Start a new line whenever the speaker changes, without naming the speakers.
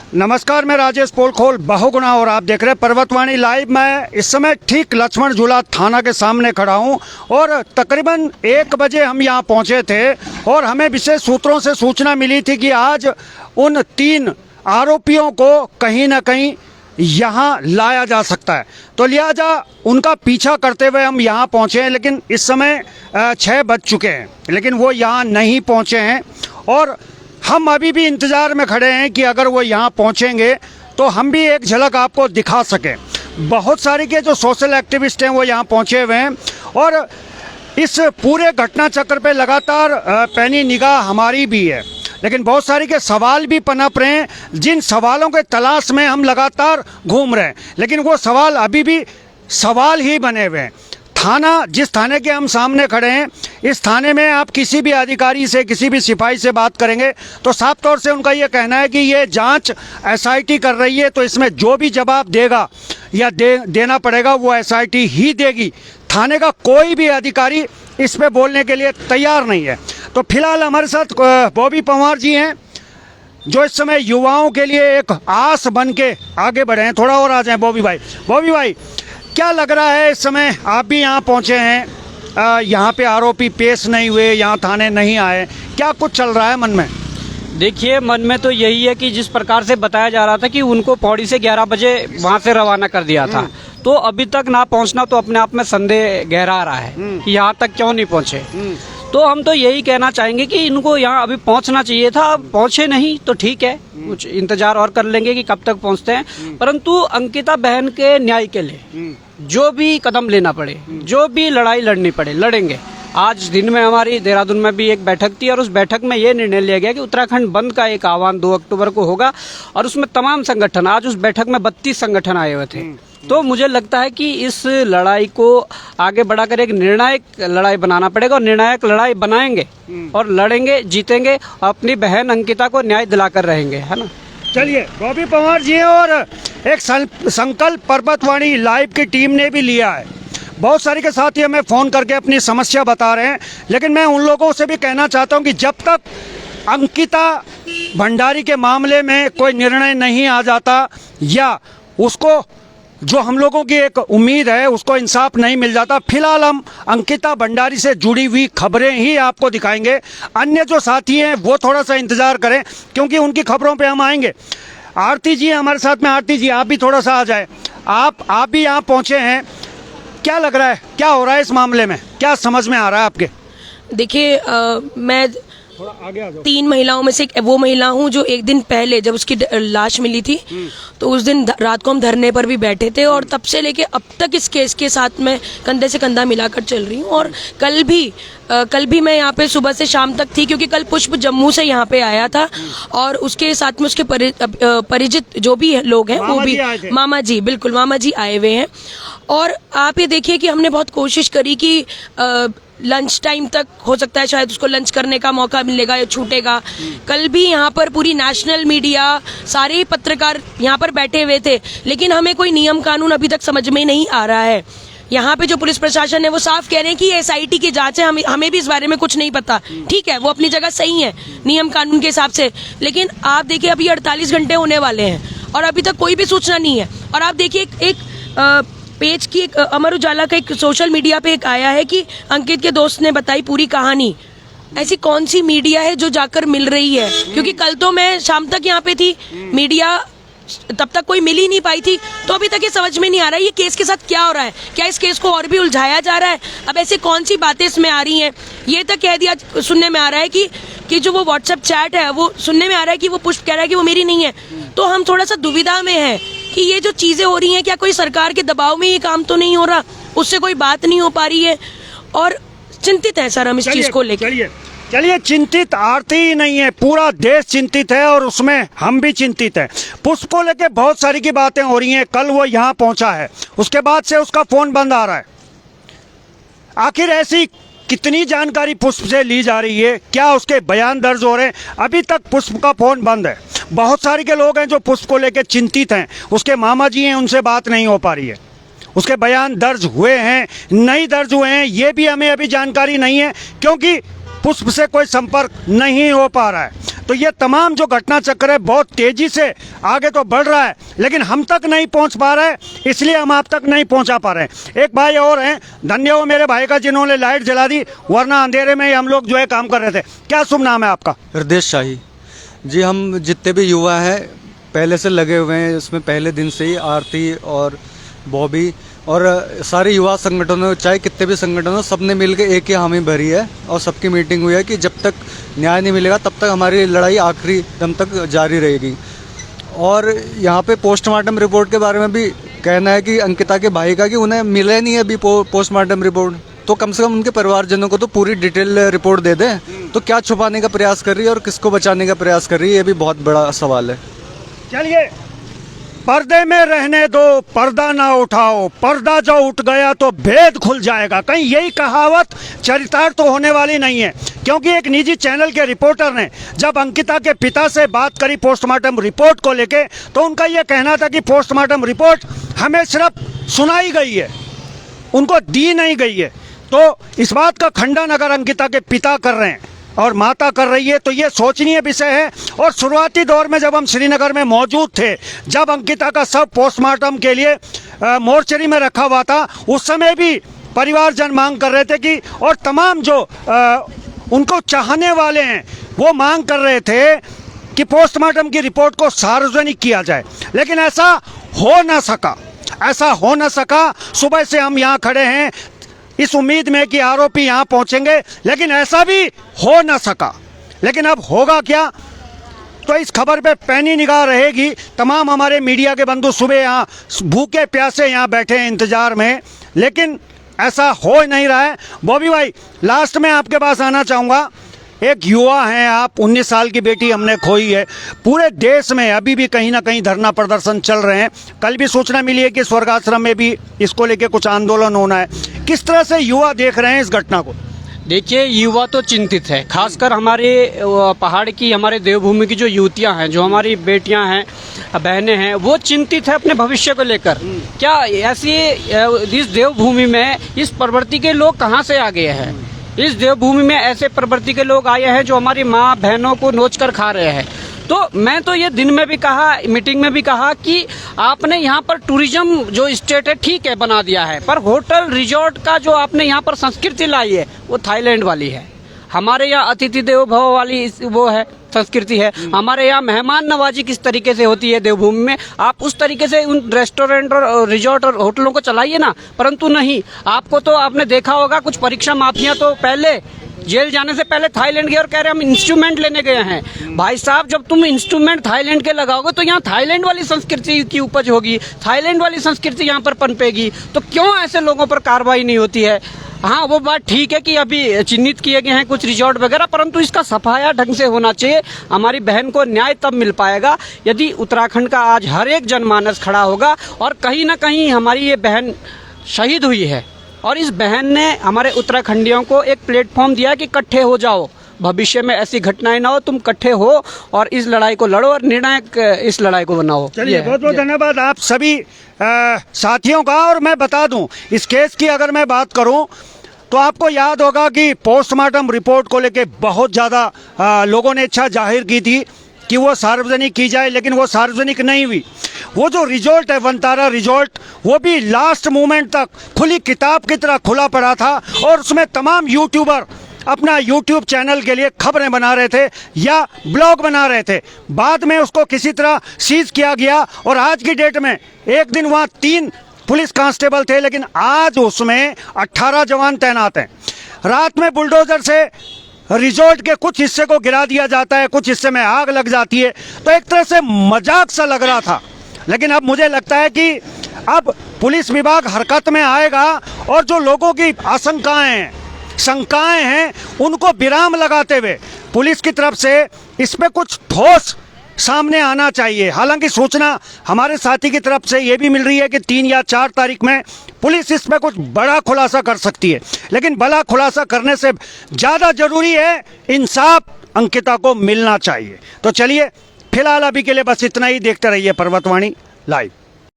नमस्कार, मैं राजेश पोलखोल बहुगुणा और आप देख रहे हैं पर्वतवाणी लाइव। मैं इस समय ठीक लक्ष्मण झूला थाना के सामने खड़ा हूं और तकरीबन 1 बजे हम यहां पहुंचे थे और हमें विशेष सूत्रों से सूचना मिली थी कि आज उन 3 आरोपियों को कहीं ना कहीं यहाँ लाया जा सकता है, तो लिहाजा उनका पीछा करते हुए हम यहाँ पहुँचे हैं। लेकिन इस समय 6 बज चुके हैं, लेकिन वो यहाँ नहीं पहुँचे हैं और हम अभी भी इंतज़ार में खड़े हैं कि अगर वो यहाँ पहुँचेंगे तो हम भी एक झलक आपको दिखा सकें। बहुत सारे के जो सोशल एक्टिविस्ट हैं वो यहाँ पहुँचे हुए हैं और इस पूरे घटना चक्र पे लगातार पैनी निगाह हमारी भी है, लेकिन बहुत सारे के सवाल भी पनप रहे हैं, जिन सवालों के तलाश में हम लगातार घूम रहे हैं, लेकिन वो सवाल अभी भी सवाल ही बने हुए हैं। थाना, जिस थाने के हम सामने खड़े हैं, इस थाने में आप किसी भी अधिकारी से, किसी भी सिपाही से बात करेंगे तो साफ तौर से उनका ये कहना है कि ये जांच एसआईटी कर रही है, तो इसमें जो भी जवाब देगा या देना पड़ेगा वो एसआईटी ही देगी। थाने का कोई भी अधिकारी इस पे बोलने के लिए तैयार नहीं है। तो फिलहाल हमारे साथ बॉबी पंवार जी हैं, जो इस समय युवाओं के लिए एक आस बन के आगे बढ़े हैं। थोड़ा और आ जाएं बॉबी भाई, क्या लग रहा है इस समय? आप भी यहाँ पहुँचे हैं, यहाँ पे आरोपी पेश नहीं हुए, यहाँ थाने नहीं आए, क्या कुछ चल रहा है मन में?
देखिए, मन में तो यही है कि जिस प्रकार से बताया जा रहा था कि उनको पौड़ी से 11 बजे वहाँ से रवाना कर दिया था, तो अभी तक ना पहुँचना तो अपने आप में संदेह गहरा रहा है कि यहाँ तक क्यों नहीं पहुँचे। तो हम तो यही कहना चाहेंगे कि इनको यहाँ अभी पहुँचना चाहिए था, पहुँचे नहीं तो ठीक है, कुछ इंतजार और कर लेंगे कि कब तक पहुँचते हैं। परंतु अंकिता बहन के न्याय के लिए जो भी कदम लेना पड़े, जो भी लड़ाई लड़नी पड़े, लड़ेंगे। आज दिन में हमारी देहरादून में भी एक बैठक थी और उस बैठक में ये निर्णय लिया गया कि उत्तराखंड बंद का एक आह्वान 2 अक्टूबर को होगा और उसमें तमाम संगठन, आज उस बैठक में 32 संगठन आए हुए थे। तो मुझे लगता है कि इस लड़ाई को आगे बढ़ाकर एक निर्णायक लड़ाई बनाना पड़ेगा और निर्णायक लड़ाई बनाएंगे और लड़ेंगे, जीतेंगे, अपनी बहन अंकिता को न्याय दिलाकर रहेंगे, है ना।
चलिए, बॉबी पंवार जी और एक संकल्प पर्वतवाणी लाइव की टीम ने भी लिया है। बहुत सारे के साथी हमें फ़ोन करके अपनी समस्या बता रहे हैं, लेकिन मैं उन लोगों से भी कहना चाहता हूं कि जब तक अंकिता भंडारी के मामले में कोई निर्णय नहीं आ जाता या उसको, जो हम लोगों की एक उम्मीद है, उसको इंसाफ नहीं मिल जाता, फिलहाल हम अंकिता भंडारी से जुड़ी हुई खबरें ही आपको दिखाएंगे। अन्य जो साथी हैं वो थोड़ा सा इंतज़ार करें, क्योंकि उनकी खबरों पे हम आएंगे। आरती जी हमारे साथ में, आरती जी आप भी थोड़ा सा आ जाए। आप भी यहाँ पहुँचे हैं, क्या लग रहा है, क्या हो रहा है इस मामले में, क्या समझ में आ रहा है आपके?
देखिए, मैं 3 महिलाओं में से वो महिला हूँ जो एक दिन पहले जब उसकी लाश मिली थी तो उस दिन रात को हम धरने पर भी बैठे थे और तब से लेके अब तक इस केस के साथ मैं कंधे से कंधा मिलाकर चल रही हूँ। और कल भी मैं यहाँ पे सुबह से शाम तक थी, क्योंकि कल पुष्प जम्मू से यहाँ पे आया था और उसके साथ में उसके परिचित जो भी लोग हैं वो भी, मामा जी, बिल्कुल मामा जी आए हुए हैं। और आप ये देखिए कि हमने बहुत कोशिश करी कि लंच टाइम तक हो सकता है शायद उसको लंच करने का मौका मिलेगा या छूटेगा। कल भी यहाँ पर पूरी नेशनल मीडिया, सारे पत्रकार यहाँ पर बैठे हुए थे, लेकिन हमें कोई नियम कानून अभी तक समझ में नहीं आ रहा है। यहाँ पे जो पुलिस प्रशासन है वो साफ कह रहे हैं कि एसआईटी की जांच है, हमें भी इस बारे में कुछ नहीं पता। ठीक है, वो अपनी जगह सही है नियम कानून के हिसाब से, लेकिन आप देखिए अभी 48 घंटे होने वाले हैं और अभी तक कोई भी सूचना नहीं है। और आप देखिए एक पेज की, एक अमर उजाला का एक सोशल मीडिया पे एक आया है कि अंकित के दोस्त ने बताई पूरी कहानी। ऐसी कौन सी मीडिया है जो जाकर मिल रही है? क्योंकि कल तो मैं शाम तक यहाँ पे थी, मीडिया तब तक कोई मिल ही नहीं पाई थी। तो अभी तक ये समझ में नहीं आ रहा है ये केस के साथ क्या हो रहा है, क्या इस केस को और भी उलझाया जा रहा है? अब ऐसे कौन सी बातें इसमें आ रही हैं? ये तक कह दिया, सुनने में आ रहा है कि जो वो व्हाट्सएप चैट है वो सुनने में आ रहा है कि वो पुष्प कह रहा है कि वो मेरी नहीं है। तो हम थोड़ा सा दुविधा में हैं कि ये जो चीजें हो रही हैं, क्या कोई सरकार के दबाव में ये काम तो नहीं हो रहा, उससे कोई बात नहीं हो पा रही है और चिंतित है सर हम इस चीज को लेकर।
चलिए, चिंतित आरती ही नहीं है, पूरा देश चिंतित है और उसमें हम भी चिंतित हैं। पुष्प को लेके बहुत सारी की बातें हो रही हैं। कल वो यहाँ पहुँचा है, उसके बाद से उसका फ़ोन बंद आ रहा है। आखिर ऐसी कितनी जानकारी पुष्प से ली जा रही है, क्या उसके बयान दर्ज हो रहे हैं? अभी तक पुष्प का फ़ोन बंद है। बहुत सारे के लोग हैं जो पुष्प को लेकर चिंतित हैं, उसके मामा जी हैं, उनसे बात नहीं हो पा रही है। उसके बयान दर्ज हुए हैं, नहीं दर्ज हुए हैं, ये भी हमें अभी जानकारी नहीं है, क्योंकि पुष्प से कोई संपर्क नहीं हो पा रहा है। तो ये तमाम जो घटना चक्र है बहुत तेजी से आगे तो बढ़ रहा है, लेकिन हम तक नहीं पहुंच पा रहा है, इसलिए हम आप तक नहीं पहुंचा पा रहे हैं। एक भाई और हैं, धन्य हो मेरे भाई का जिन्होंने लाइट जला दी, वरना अंधेरे में ही हम लोग जो है काम कर रहे थे। क्या शुभ नाम है आपका?
हृदय शाही जी। हम जितने भी युवा हैं पहले से लगे हुए हैं इसमें, पहले दिन से ही आरती और बॉबी और सारे युवा संगठनों, चाहे कितने भी संगठन हो, सबने मिलकर एक ही हामी भरी है और सबकी मीटिंग हुई है कि जब तक न्याय नहीं मिलेगा तब तक हमारी लड़ाई आखिरी दम तक जारी रहेगी। और यहाँ पे पोस्टमार्टम रिपोर्ट के बारे में भी कहना है कि अंकिता के भाई का कि उन्हें मिले नहीं है अभी पोस्टमार्टम रिपोर्ट, तो कम से कम उनके परिवारजनों को तो पूरी डिटेल रिपोर्ट दे दें। तो क्या छुपाने का प्रयास कर रही है और किसको बचाने का प्रयास कर रही है, ये भी बहुत बड़ा सवाल है।
चलिए, पर्दे में रहने दो, पर्दा ना उठाओ, पर्दा जो उठ गया तो भेद खुल जाएगा। कहीं यही कहावत चरितार्थ तो होने वाली नहीं है, क्योंकि एक निजी चैनल के रिपोर्टर ने जब अंकिता के पिता से बात करी पोस्टमार्टम रिपोर्ट को लेके, तो उनका यह कहना था कि पोस्टमार्टम रिपोर्ट हमें सिर्फ सुनाई गई है, उनको दी नहीं गई है। तो इस बात का खंडन अगर अंकिता के पिता कर रहे हैं और माता कर रही है तो ये सोचनीय विषय है। और शुरुआती दौर में जब हम श्रीनगर में मौजूद थे, जब अंकिता का शव पोस्टमार्टम के लिए मोर्चरी में रखा हुआ था, उस समय भी परिवारजन मांग कर रहे थे कि, और तमाम जो उनको चाहने वाले हैं वो मांग कर रहे थे कि पोस्टमार्टम की रिपोर्ट को सार्वजनिक किया जाए, लेकिन ऐसा हो ना सका, ऐसा हो ना सका। सुबह से हम यहाँ खड़े हैं इस उम्मीद में कि आरोपी यहाँ पहुँचेंगे, लेकिन ऐसा भी हो ना सका। लेकिन अब होगा क्या, तो इस खबर पे पैनी निगाह रहेगी। तमाम हमारे मीडिया के बंधु सुबह यहाँ भूखे प्यासे यहाँ बैठे हैं इंतजार में, लेकिन ऐसा हो नहीं रहा है। बॉबी भाई, लास्ट में आपके पास आना चाहूँगा। एक युवा हैं आप, 19 साल की बेटी हमने खोई है। पूरे देश में अभी भी कहीं ना कहीं धरना प्रदर्शन चल रहे हैं। कल भी सूचना मिली है कि स्वर्ग आश्रम में भी इसको लेके कुछ आंदोलन होना है। किस तरह से युवा देख रहे हैं इस घटना को?
देखिए, युवा तो चिंतित है, खासकर हमारे पहाड़ की, हमारे देवभूमि की जो युवतियां हैं, जो हमारी बेटियां हैं, बहनें हैं, वो चिंतित है अपने भविष्य को लेकर। क्या ऐसी इस देवभूमि में इस प्रवृत्ति के लोग कहां से आ गए हैं? इस देवभूमि में ऐसे प्रवृत्ति के लोग आए हैं जो हमारी माँ बहनों को नोच कर खा रहे हैं। तो मैं तो ये दिन में भी कहा, मीटिंग में भी कहा कि आपने यहाँ पर टूरिज्म जो स्टेट है ठीक है बना दिया है, पर होटल रिजॉर्ट का जो आपने यहाँ पर संस्कृति लाई है वो थाईलैंड वाली है। हमारे यहाँ अतिथि देवो भव वाली वो है, संस्कृति है। हमारे यहाँ मेहमान नवाजी किस तरीके से होती है देवभूमि में, आप उस तरीके से उन रेस्टोरेंट और रिजॉर्ट और होटलों को चलाइए ना। परंतु नहीं, आपको तो आपने देखा होगा कुछ परीक्षा माफिया तो पहले जेल जाने से पहले थाईलैंड गए और कह रहे हम इंस्ट्रूमेंट लेने गए हैं। भाई साहब, जब तुम इंस्ट्रूमेंट थाईलैंड के लगाओगे तो यहाँ थाईलैंड वाली संस्कृति की उपज होगी, थाईलैंड वाली संस्कृति यहाँ पर पनपेगी। तो क्यों ऐसे लोगों पर कार्रवाई नहीं होती है? हाँ, वो बात ठीक है कि अभी चिन्हित किए गए हैं कुछ रिजॉर्ट वगैरह, परंतु इसका सफाया ढंग से होना चाहिए। हमारी बहन को न्याय तब मिल पाएगा यदि उत्तराखंड का आज हर एक जनमानस खड़ा होगा। और कहीं ना कहीं हमारी ये बहन शहीद हुई है और इस बहन ने हमारे उत्तराखंडियों को एक प्लेटफॉर्म दिया कि इकट्ठे हो जाओ, भविष्य में ऐसी घटनाएं ना हो, तुम इकट्ठे हो और इस लड़ाई को लड़ो और निर्णायक इस लड़ाई को बनाओ।
चलिए, बहुत बहुत धन्यवाद आप सभी साथियों का। और मैं बता दूं, इस केस की अगर मैं बात करूं तो आपको याद होगा कि पोस्टमार्टम रिपोर्ट को लेके बहुत ज़्यादा लोगों ने इच्छा जाहिर की थी कि वो सार्वजनिक की जाए, लेकिन वो सार्वजनिक नहीं हुई। वो जो रिजॉर्ट है वनतारा रिजॉर्ट, वो भी लास्ट मोमेंट तक खुली किताब की तरह खुला पड़ा था और उसमें तमाम यूट्यूबर अपना यूट्यूब चैनल के लिए खबरें बना रहे थे या ब्लॉग बना रहे थे। बाद में उसको किसी तरह सीज किया गया और आज की डेट में एक दिन वहाँ 3 पुलिस कांस्टेबल थे, लेकिन आज उसमें 18 जवान तैनात हैं। रात में बुलडोजर से रिजॉर्ट के कुछ हिस्से को गिरा दिया जाता है, कुछ हिस्से में आग लग जाती है। तो एक तरह से मजाक सा लग रहा था, लेकिन अब मुझे लगता है कि अब पुलिस विभाग हरकत में आएगा और जो लोगों की आशंकाएं हैं, शंकाएं हैं, उनको विराम लगाते हुए पुलिस की तरफ से इस पे कुछ ठोस सामने आना चाहिए। हालांकि सूचना हमारे साथी की तरफ से ये भी मिल रही है कि 3 या 4 तारीख में पुलिस इस पे कुछ बड़ा खुलासा कर सकती है, लेकिन बड़ा खुलासा करने से ज़्यादा जरूरी है इंसाफ अंकिता को मिलना चाहिए। तो चलिए, फिलहाल अभी के लिए बस इतना ही। देखते रहिए पर्वतवाणी लाइव।